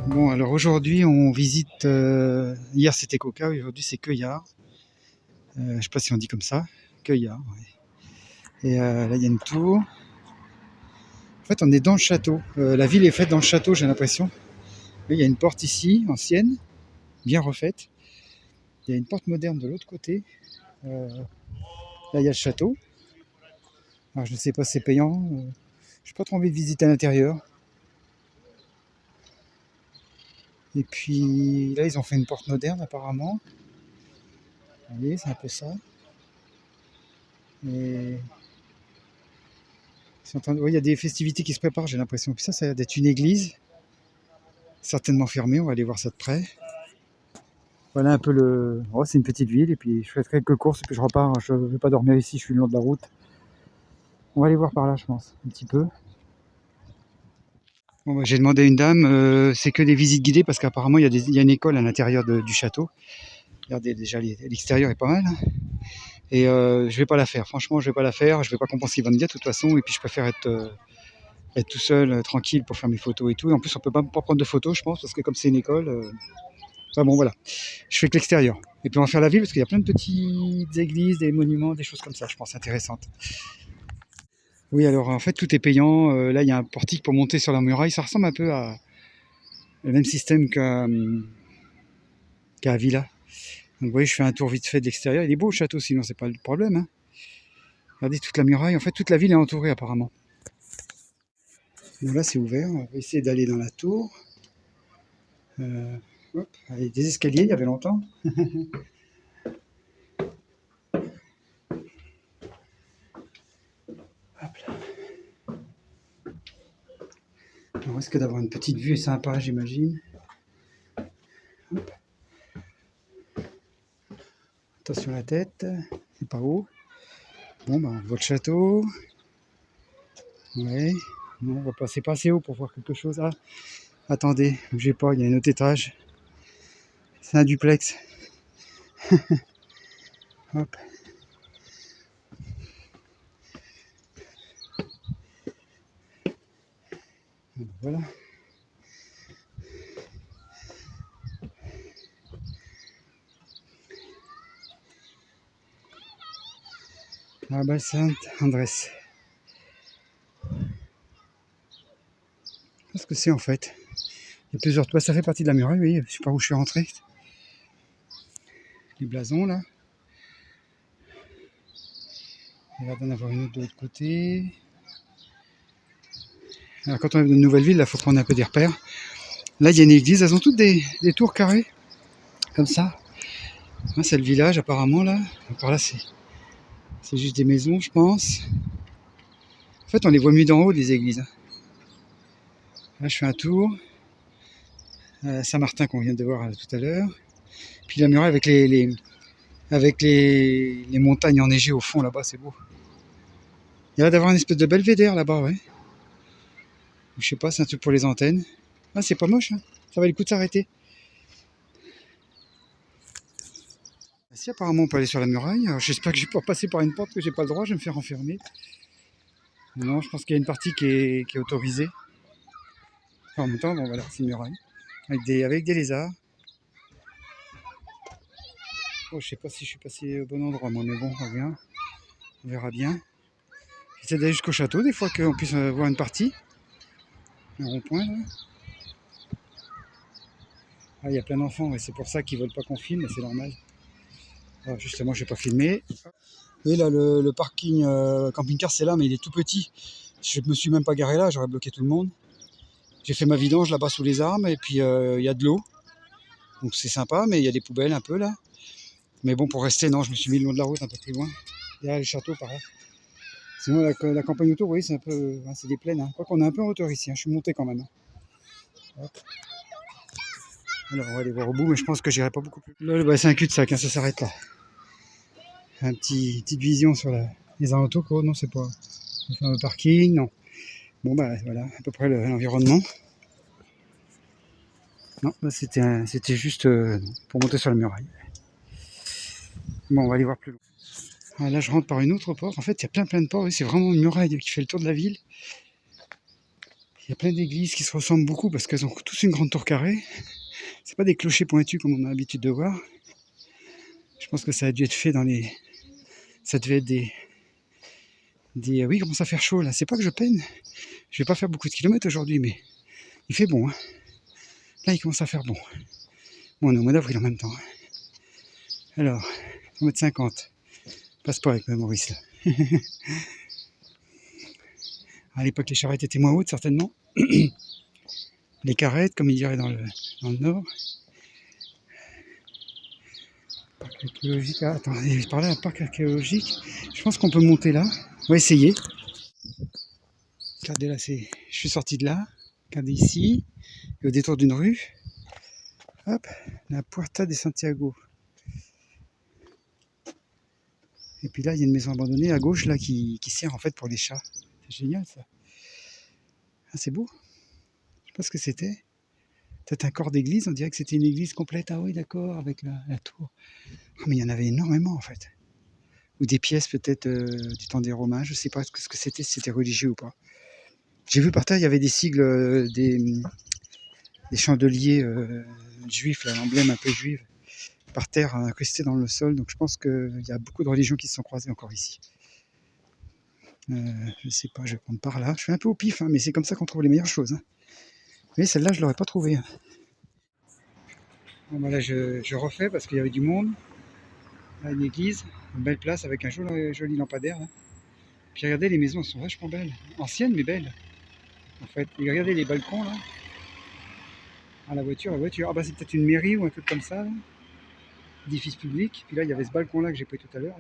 Bon, alors aujourd'hui, on visite. Hier, c'était Coca, aujourd'hui, c'est Cueillard. Je sais pas si on dit comme ça. Cueillard, ouais. Et là, il y a une tour. En fait, on est dans le château. La ville est faite dans le château, j'ai l'impression. Il y a une porte ici, ancienne, bien refaite. Il y a une porte moderne de l'autre côté. Euh, Là, il y a le château. Alors, je ne sais pas si c'est payant. Je n'ai pas trop envie de visiter à l'intérieur. Et puis là, ils ont fait une porte moderne, apparemment. Vous voyez, c'est un peu ça. Et oui, il y a des festivités qui se préparent, j'ai l'impression. Puis ça a l'air d'être une église, certainement fermée, on va aller voir ça de près. Voilà un peu le... Oh, c'est une petite ville, et puis je fais quelques courses, et puis je repars. Je ne vais pas dormir ici, je suis le long de la route. On va aller voir par là, je pense, un petit peu. Bon, bah, j'ai demandé à une dame, c'est que des visites guidées, parce qu'apparemment, il y a une école à l'intérieur du château. Regardez, déjà, l'extérieur est pas mal. Et je vais pas la faire, franchement, je vais pas la faire. Je vais pas comprendre ce qu'il va me dire, de toute façon, et puis je préfère être tout seul, tranquille, pour faire mes photos et tout. Et en plus, on peut pas prendre de photos, je pense, parce que comme c'est une école... Enfin bon, voilà. Je fais que l'extérieur. Et puis on va faire la ville parce qu'il y a plein de petites églises, des monuments, des choses comme ça, je pense, intéressantes. Oui, alors en fait, tout est payant. Là, il y a un portique pour monter sur la muraille. Ça ressemble un peu à le même système qu'à Villa. Donc vous voyez, je fais un tour vite fait de l'extérieur. Il est beau le château, sinon c'est pas le problème, hein. Regardez toute la muraille. En fait, toute la ville est entourée apparemment. Donc là, c'est ouvert. On va essayer d'aller dans la tour. Hop, allez, des escaliers, il y avait longtemps. Hop là. On risque d'avoir une petite vue sympa, j'imagine. Hop. Attention à la tête, c'est pas haut. Bon, ben, on voit le château. Ouais. Non, on va passer pas assez haut pour voir quelque chose. Ah, attendez, bougez pas, il y a un autre étage. C'est un duplex. Hop. Voilà. La belle Saint-Andrés. Qu'est-ce que c'est en fait? Il y a plusieurs toits, ça fait partie de la muraille, oui, je sais pas où je suis rentré. Les blasons là. Il va y en avoir une autre de l'autre côté. Alors quand on est dans une nouvelle ville, il faut prendre un peu des repères. Là, il y a une église, elles ont toutes des tours carrées, comme ça. Là, c'est le village apparemment là. Par là, c'est juste des maisons, je pense. En fait, on les voit mieux d'en haut, les églises. Là, je fais un tour. Saint-Martin qu'on vient de voir tout à l'heure. Puis la muraille avec les montagnes enneigées au fond là-bas, c'est beau. Il y a l'air d'avoir une espèce de belvédère là-bas, ouais. Je sais pas, c'est un truc pour les antennes. Ah, c'est pas moche, hein. Ça va le coup de s'arrêter. Si, apparemment, on peut aller sur la muraille. J'espère que je vais pas passer par une porte que j'ai pas le droit, je vais me faire enfermer. Non, je pense qu'il y a une partie qui est autorisée. Enfin, en même temps, bon voilà, c'est une muraille. Avec des lézards. Oh, je sais pas si je suis passé au bon endroit, moi, mais bon, on verra bien. J'essaie d'aller jusqu'au château, des fois qu'on puisse voir une partie. Un rond-point, là. Ah, il y a plein d'enfants, et c'est pour ça qu'ils veulent pas qu'on filme, mais c'est normal. Alors, justement, je vais pas filmer. Oui, là, le parking camping-car, c'est là, mais il est tout petit. Je me suis même pas garé là, j'aurais bloqué tout le monde. J'ai fait ma vidange là-bas sous les arbres, et puis il y a de l'eau. Donc c'est sympa, mais il y a des poubelles un peu là. Mais bon, pour rester, non, je me suis mis le long de la route, un peu plus loin. Derrière le château, par là. Sinon, la campagne autour, oui, c'est un peu. C'est des plaines. Hein. Quoi qu'on a un peu en hauteur ici, hein. Je suis monté quand même. Hein. Hop. Alors, on va aller voir au bout, mais je pense que j'irai pas beaucoup plus. Là, bah, c'est un cul-de-sac, hein, ça s'arrête là. Petite vision sur les alentours, quoi. Non, c'est pas. Le parking, non. Bon, bah voilà, à peu près l'environnement. Non, là, c'était juste pour monter sur la muraille. Bon, on va aller voir plus loin. Ah, là, je rentre par une autre porte. En fait, il y a plein de portes. C'est vraiment une muraille qui fait le tour de la ville. Il y a plein d'églises qui se ressemblent beaucoup parce qu'elles ont tous une grande tour carrée. C'est pas des clochers pointus comme on a l'habitude de voir. Je pense que ça a dû être fait dans les... Ça devait être des... Oui, il commence à faire chaud là. C'est pas que je peine. Je vais pas faire beaucoup de kilomètres aujourd'hui, mais il fait bon. Hein. Là, il commence à faire bon. Bon, on est au mois d'avril en même temps. Alors, 1,50 m. Passe pas avec Maurice là. À l'époque, les charrettes étaient moins hautes, certainement. Les carrettes, comme il dirait dans le nord. Parc archéologique. Ah, attends, je parlais d'un parc archéologique. Je pense qu'on peut monter là. On va essayer. Regardez là, je suis sorti de là. Regardez ici. Et au détour d'une rue. Hop, la Puerta de Santiago. Et puis là, il y a une maison abandonnée à gauche là qui sert en fait pour les chats. C'est génial ça. Ah, c'est beau. Je sais pas ce que c'était. Peut-être un corps d'église, on dirait que c'était une église complète. Ah oui, d'accord, avec la tour. Oh, mais il y en avait énormément en fait. Ou des pièces peut-être du temps des Romains. Je sais pas ce que c'était, si c'était religieux ou pas. J'ai vu par terre, il y avait des sigles, des chandeliers juifs, l'emblème un peu juif, par terre incrusté dans le sol. Donc je pense qu'il y a beaucoup de religions qui se sont croisées encore ici. Je sais pas, je vais prendre par là. Je suis un peu au pif, hein, mais c'est comme ça qu'on trouve les meilleures choses. Hein. Mais celle-là, je l'aurais pas trouvée. Hein. Bon, bah là, je refais parce qu'il y avait du monde. Là, une église, une belle place avec un joli lampadaire. Là. Puis regardez, les maisons elles sont vachement belles. Anciennes, mais belles. En fait, et regardez les balcons là. Ah, la voiture. Ah, bah, c'est peut-être une mairie ou un truc comme ça. Là. Édifice public. Puis là, il y avait ce balcon là que j'ai pris tout à l'heure.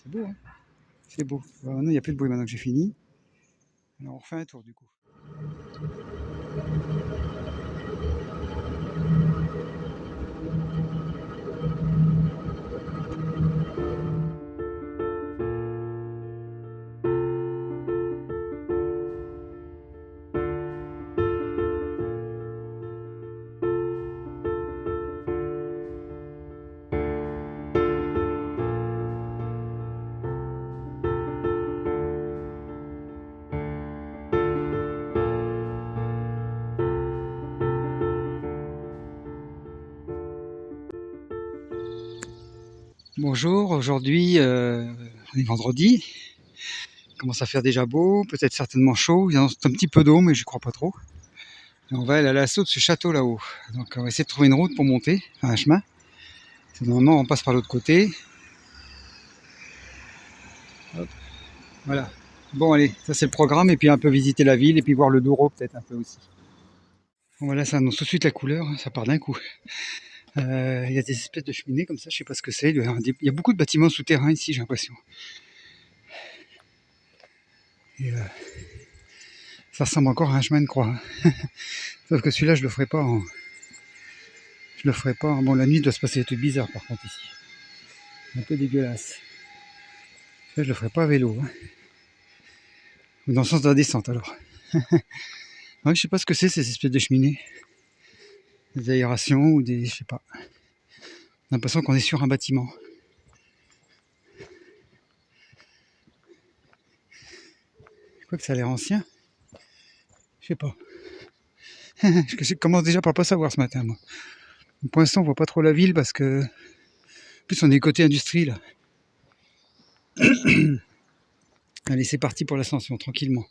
C'est beau, hein. C'est beau. Bah, maintenant, il n'y a plus de bruit maintenant que j'ai fini. Alors, on refait un tour du coup. Bonjour, aujourd'hui on est vendredi. Il commence à faire déjà beau, peut-être certainement chaud. Il y a un petit peu d'eau, mais je crois pas trop. Et on va aller à l'assaut de ce château là-haut. Donc on va essayer de trouver une route pour monter, enfin un chemin. Normalement on passe par l'autre côté. Hop, voilà. Bon allez, ça c'est le programme, et puis un peu visiter la ville, et puis voir le Douro peut-être un peu aussi. Bon, voilà, ça annonce tout de suite la couleur, hein, ça part d'un coup. Il y a des espèces de cheminées comme ça, je sais pas ce que c'est. Il y a beaucoup de bâtiments souterrains ici, j'ai l'impression. Et ça ressemble encore à un chemin de croix. Hein. Sauf que celui-là, je le ferai pas en... Je le ferai pas. Bon, la nuit, il doit se passer des trucs bizarres par contre ici. Un peu dégueulasse. Ça, je le ferai pas à vélo. Hein. Ou dans le sens de la descente alors. Ouais, je sais pas ce que c'est ces espèces de cheminées. Des aérations ou des... Je sais pas. J'ai l'impression qu'on est sur un bâtiment. Je crois que ça a l'air ancien. Je sais pas. Je commence déjà par pas savoir ce matin, moi. Pour l'instant, on voit pas trop la ville parce que... En plus, on est côté industrie, là. Allez, c'est parti pour l'ascension, tranquillement.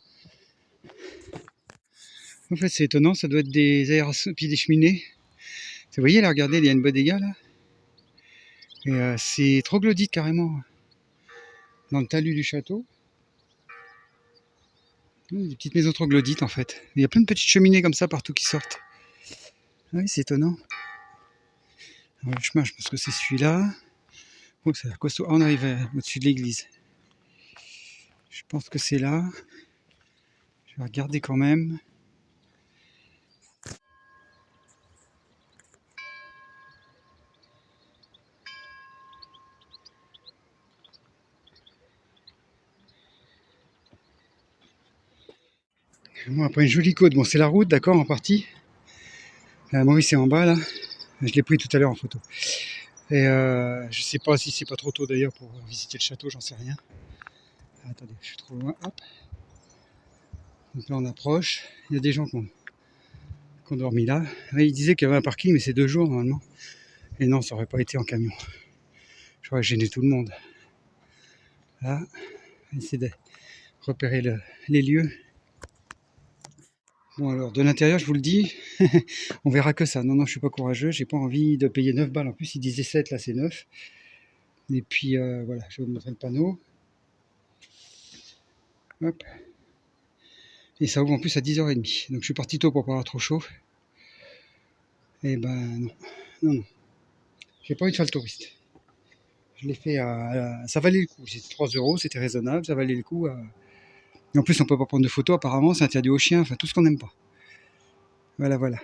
En fait, c'est étonnant, ça doit être des aérations, puis des cheminées. Vous voyez, là, regardez, il y a une bodega, là. Et c'est troglodyte, carrément. Dans le talus du château. Des petites maisons troglodytes, en fait. Il y a plein de petites cheminées comme ça partout qui sortent. Oui, c'est étonnant. Alors, le chemin, je pense que c'est celui-là. Oh, ça a l'air costaud. Ah, on arrive au-dessus de l'église. Je pense que c'est là. Je vais regarder quand même. Bon, après une jolie côte. Bon, c'est la route, d'accord, en partie. Maurice est en bas, là. Je l'ai pris tout à l'heure en photo. Et je sais pas si c'est pas trop tôt d'ailleurs pour visiter le château, j'en sais rien. Attendez, je suis trop loin. Hop. Donc là on approche, il y a des gens qui ont dormi là. Ouais, il disait qu'il y avait un parking, mais c'est 2 jours normalement. Et non, ça aurait pas été en camion. J'aurais gêné tout le monde. Là, on va essayer de repérer les lieux. Bon alors, de l'intérieur, je vous le dis, on verra que ça. Non, non, je suis pas courageux, j'ai pas envie de payer 9 balles. En plus, il disait 7, là c'est 9. Et puis voilà, je vais vous montrer le panneau. Hop. Et ça ouvre en plus à 10h30. Donc je suis parti tôt pour pas avoir trop chaud. Et ben non, non, non. J'ai pas envie de faire le touriste. Je l'ai fait ça valait le coup. C'était 3 euros, c'était raisonnable, ça valait le coup. Et en plus, on peut pas prendre de photos apparemment, c'est interdit aux chiens, enfin tout ce qu'on n'aime pas. Voilà, voilà.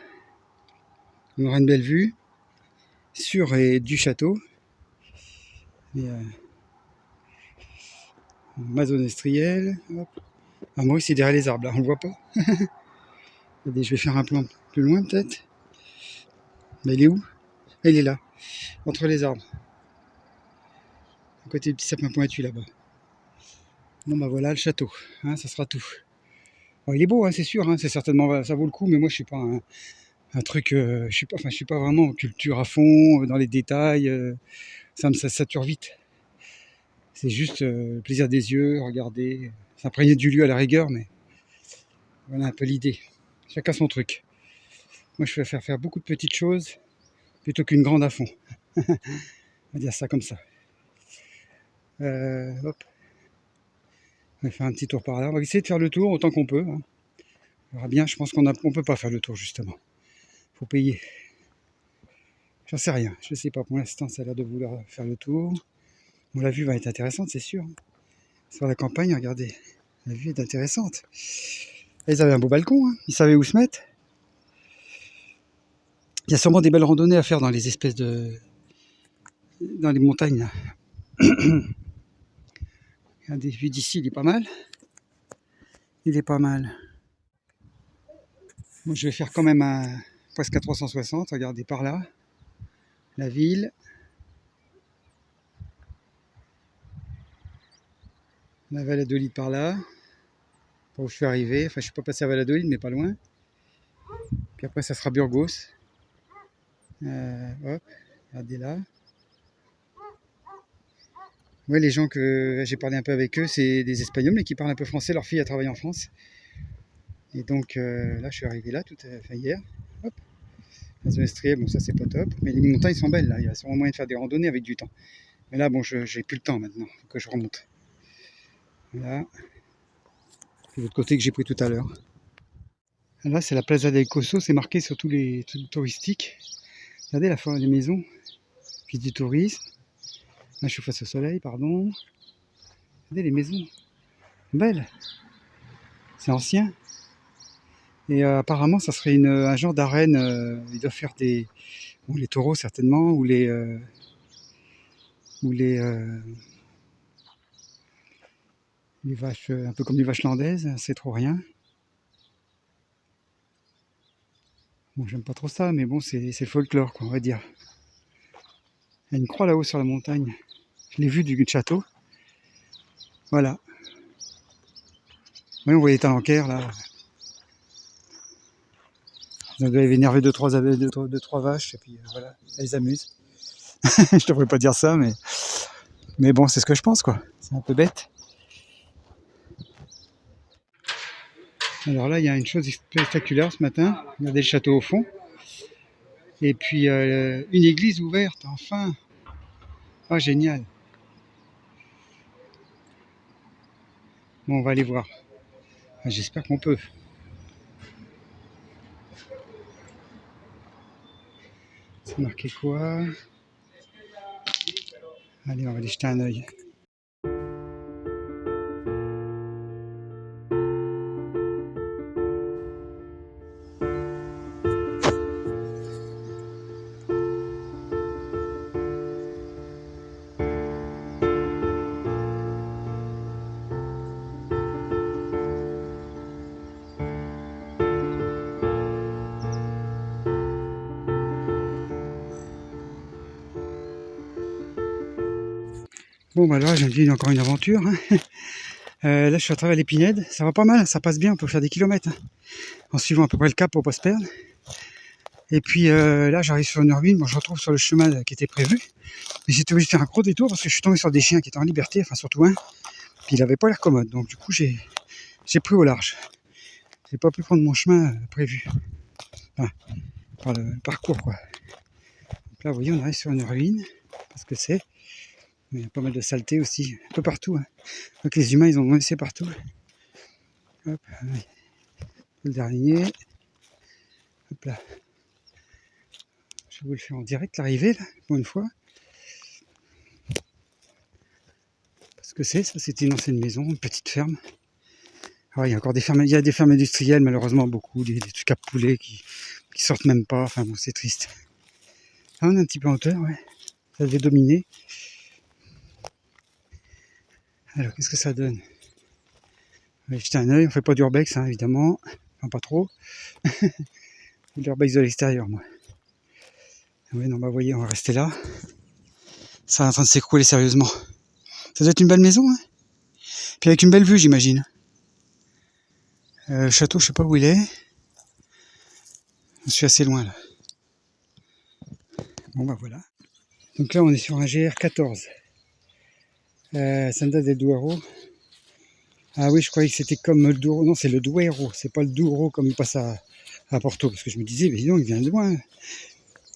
On aura une belle vue sur et du château. Et, ma zone industrielle. Hop. Ah, moi, c'est derrière les arbres, là, on le voit pas. Attendez, je vais faire un plan plus loin peut-être. Mais il est où? Ah, il est là, entre les arbres. À côté du petit sapin pointu là-bas. Bon bah voilà le château, hein, ça sera tout. Bon, il est beau, hein, c'est sûr, hein, c'est certainement ça vaut le coup, mais moi je suis pas un truc, je suis pas vraiment en culture à fond, dans les détails, ça sature vite. C'est juste le plaisir des yeux, regarder, s'imprégner du lieu à la rigueur, mais voilà un peu l'idée. Chacun son truc. Moi je préfère faire beaucoup de petites choses plutôt qu'une grande à fond. On va dire ça comme ça. Hop. On va faire un petit tour par là. On va essayer de faire le tour autant qu'on peut. Hein. On verra bien, je pense qu'on peut pas faire le tour justement. Faut payer. J'en sais rien, je sais pas. Pour l'instant, ça a l'air de vouloir faire le tour. Bon, la vue va être intéressante, c'est sûr. Sur la campagne, regardez, la vue est intéressante. Et ils avaient un beau balcon, hein. Ils savaient où se mettre. Il y a sûrement des belles randonnées à faire dans les espèces de... dans les montagnes, là. Regardez, vu d'ici, il est pas mal. Il est pas mal. Bon, je vais faire quand même presque à 360. Regardez par là. La ville. La Valladolid par là. Où je suis arrivé. Enfin, je suis pas passé à Valladolid, mais pas loin. Puis après, ça sera Burgos. Hop, regardez là. Ouais, les gens que j'ai parlé un peu avec eux, c'est des Espagnols, mais qui parlent un peu français. Leur fille a travaillé en France. Et donc là, je suis arrivé là, tout à fait hier. Hop. La zone industrielle, bon, ça c'est pas top. Mais les montagnes sont belles là. Il y a sûrement moyen de faire des randonnées avec du temps. Mais là, bon, j'ai plus le temps maintenant. Faut que je remonte. Là. C'est l'autre côté que j'ai pris tout à l'heure. Là, c'est la Plaza del Coso. C'est marqué sur tous les trucs touristiques. Regardez la forêt des maisons. Puis du tourisme. Là, je suis face au soleil, pardon. Regardez les maisons. Belles. C'est ancien. Et apparemment, ça serait un genre d'arène. Ils doivent faire les taureaux certainement, ou les vaches, un peu comme les vaches landaises. C'est trop rien. Bon, j'aime pas trop ça, mais bon, c'est le folklore, quoi, on va dire. Il y a une croix là-haut sur la montagne. Je l'ai vue du château. Voilà. Oui, on voyait Talencaire là. Ils doivent énerver deux, trois vaches, et puis voilà, elles amusent. Je devrais pas dire ça, mais bon, c'est ce que je pense, quoi. C'est un peu bête. Alors là, il y a une chose spectaculaire ce matin. Regardez le château au fond. Et puis une église ouverte, enfin. Ah, génial. Bon, on va aller voir. J'espère qu'on peut. C'est marqué quoi? Allez, on va aller jeter un œil. Bon, bah là, j'ai dit encore une aventure. Hein. Là, je suis à travers l'Épinède. Ça va pas mal, ça passe bien. On peut faire des kilomètres hein, en suivant à peu près le cap pour pas se perdre. Et puis là, j'arrive sur une ruine. Bon, je retrouve sur le chemin qui était prévu. Mais j'étais obligé de faire un gros détour parce que je suis tombé sur des chiens qui étaient en liberté, enfin surtout un. Puis il avait pas l'air commode. Donc du coup, j'ai pris au large. J'ai pas pu prendre mon chemin prévu. Enfin, par le parcours, quoi. Donc là, vous voyez, on arrive sur une ruine. Parce que c'est. Mais il y a pas mal de saleté aussi, un peu partout. Hein. Donc les humains, ils ont laissé partout. Hop, allez. Le dernier. Hop là. Je vais vous le faire en direct, l'arrivée, là, pour une fois. Parce que ça, c'était une ancienne maison, une petite ferme. Alors, il y a encore des fermes, il y a des fermes industrielles, malheureusement, beaucoup, des trucs à poulet qui sortent même pas. Enfin bon, c'est triste. Là, on est un petit peu en hauteur, ouais. Ça devait dominer. Alors, qu'est-ce que ça donne? On va jeter un œil, on fait pas d'urbex, hein, évidemment. Enfin, pas trop. L'urbex de l'extérieur, moi. Oui, non, bah, vous voyez, on va rester là. Ça est en train de s'écrouler sérieusement. Ça doit être une belle maison, hein. Puis avec une belle vue, j'imagine. Le château, je sais pas où il est. Je suis assez loin, là. Bon, bah voilà. Donc là, on est sur un GR14. Senda del Duero. Ah oui, je croyais que c'était comme le Douro. Non, c'est le Duero. C'est pas le Douro comme il passe à Porto. Parce que je me disais, mais non, il vient de loin.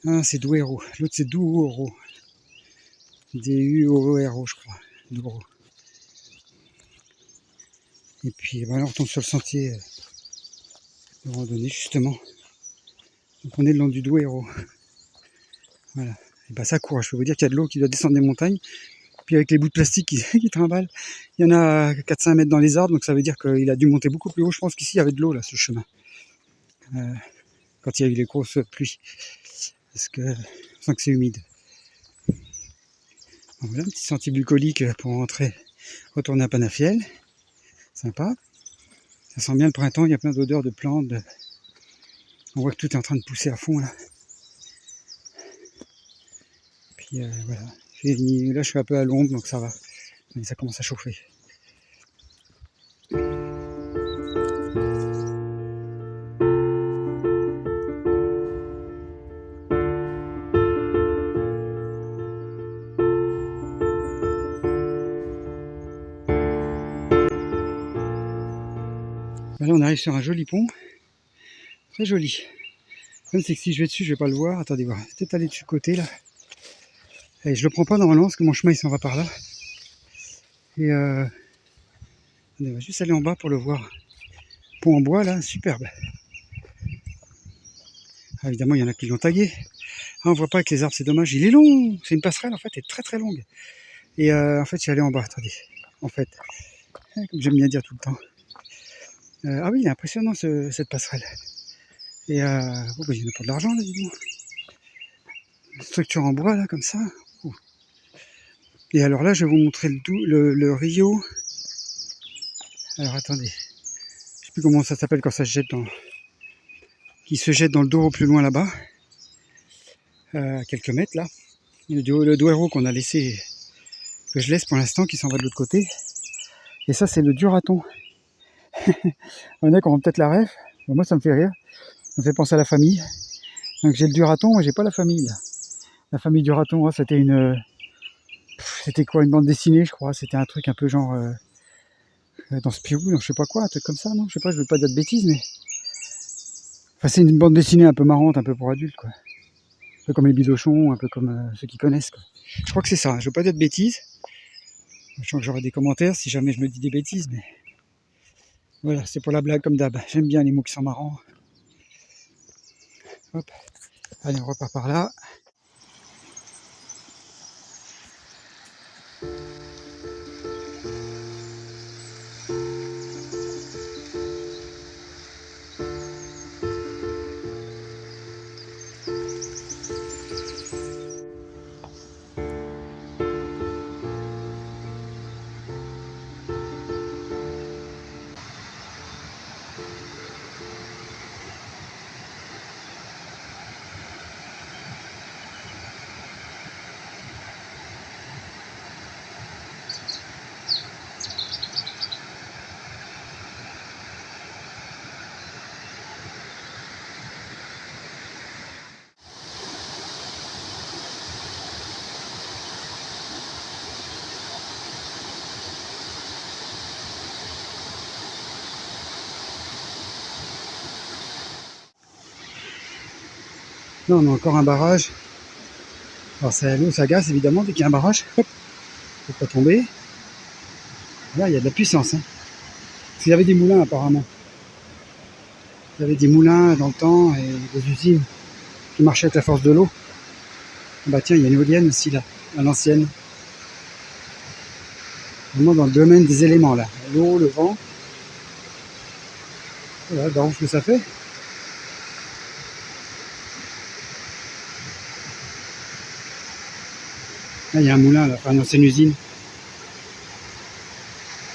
Ah, c'est Duero. L'autre, c'est Douro. D-U-O-R-O, je crois. Douro. Et puis, voilà, on retombe sur le sentier de randonnée, justement. Donc, on est le long du Duero. Voilà. Et bah, ça court. Je peux vous dire qu'il y a de l'eau qui doit descendre des montagnes. Puis avec les bouts de plastique qui trimballent, il y en a 4-5 mètres dans les arbres, donc ça veut dire qu'il a dû monter beaucoup plus haut. Je pense qu'ici, il y avait de l'eau, là, sur le chemin. Quand il y a eu les grosses pluies. Parce que je sens que c'est humide. Donc voilà, un petit sentier bucolique pour retourner à Penafiel. Sympa. Ça sent bien le printemps, il y a plein d'odeurs de plantes. On voit que tout est en train de pousser à fond, là. Puis voilà. Là, je suis un peu à l'ombre, donc ça va. Mais ça commence à chauffer. Là, on arrive sur un joli pont. Très joli. Le problème, c'est que si je vais dessus, je vais pas le voir. Attendez voir. Je vais peut-être aller de ce côté, là. Et je le prends pas normalement, parce que mon chemin, il s'en va par là. Et on va juste aller en bas pour le voir. Pont en bois, là, superbe. Ah, évidemment, il y en a qui l'ont tagué. Ah, on voit pas avec les arbres, c'est dommage. Il est long. C'est une passerelle, en fait, elle est très très longue. Et en fait, je suis allé en bas, attendez. En fait, comme j'aime bien dire tout le temps. Ah oui, il est impressionnant cette passerelle. Et oh, bah, il y en a pour de l'argent, là, dis donc. Une structure en bois, là, comme ça. Oh. Et alors là, je vais vous montrer le Rio. Alors attendez. Je sais plus comment ça s'appelle quand ça se jette qui se jette dans le Douro plus loin là-bas. À quelques mètres, là. Le Duero qu'on a laissé, que je laisse pour l'instant, qui s'en va de l'autre côté. Et ça, c'est le Duraton. On a qui auront peut-être la ref. Bon, moi, ça me fait rire. Ça me fait penser à la famille. Donc j'ai le Duraton, mais j'ai pas la famille. Là. La famille Duraton, hein, c'était c'était quoi, une bande dessinée, je crois. C'était un truc un peu genre dans Spirou, donc je sais pas quoi, un truc comme ça, non? Je sais pas, je veux pas dire de bêtises, mais enfin, c'est une bande dessinée un peu marrante, un peu pour adultes, quoi. Un peu comme les Bidochons, un peu comme ceux qui connaissent, quoi. Je crois que c'est ça. Je veux pas dire de bêtises. Je sens que j'aurai des commentaires si jamais je me dis des bêtises, mais voilà, c'est pour la blague comme d'hab. J'aime bien les mots qui sont marrants. Hop. Allez, on repart par là. Là, on a encore un barrage. Alors, l'eau s'agace évidemment dès qu'il y a un barrage. Hop, faut pas tomber. Là, il y a de la puissance. Hein. Parce qu'il y avait des moulins apparemment. Il y avait des moulins dans le temps et des usines qui marchaient avec la force de l'eau. Bah tiens, il y a une éolienne aussi là, à l'ancienne. Vraiment dans le domaine des éléments là. L'eau, le vent. Voilà, regarde ce que ça fait. Là, il y a un moulin là, enfin une ancienne usine.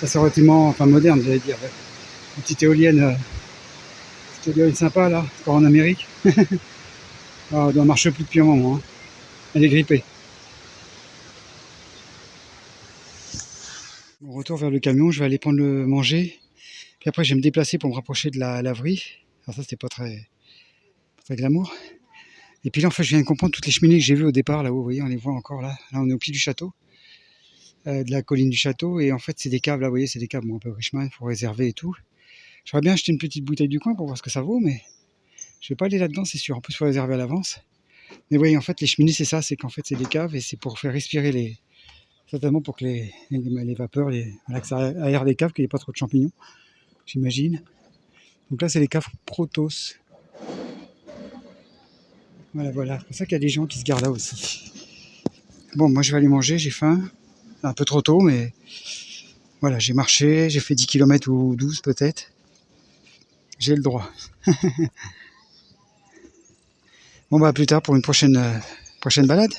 Ça c'est relativement, enfin moderne j'allais dire. Ouais. Une petite éolienne sympa là, encore en Amérique. Ah, elle doit marcher plus depuis un moment. Hein. Elle est grippée. Bon, retour vers le camion, je vais aller prendre le manger. Puis après, je vais me déplacer pour me rapprocher de la laverie. Alors ça, c'était pas très glamour. Et puis là, en fait, je viens de comprendre toutes les cheminées que j'ai vues au départ. Là-haut, vous voyez, on les voit encore là. Là, on est au pied du château, de la colline du château. Et en fait, c'est des caves, là, vous voyez, c'est des caves bon, un peu Richemont, il faut réserver et tout. J'aurais bien acheté une petite bouteille du coin pour voir ce que ça vaut, mais je vais pas aller là-dedans, c'est sûr. En plus, il faut réserver à l'avance. Mais vous voyez, en fait, les cheminées, c'est ça, c'est qu'en fait, c'est des caves et c'est pour faire respirer les... Certainement pour que les vapeurs, voilà, que ça aère les caves, qu'il n'y ait pas trop de champignons, j'imagine. Donc là, c'est les caves Protos. Voilà. C'est pour ça qu'il y a des gens qui se gardent là aussi. Bon, moi, je vais aller manger, j'ai faim. C'est un peu trop tôt, mais voilà, j'ai marché, j'ai fait 10 km ou 12 peut-être. J'ai le droit. Bon, bah, à plus tard pour une prochaine balade.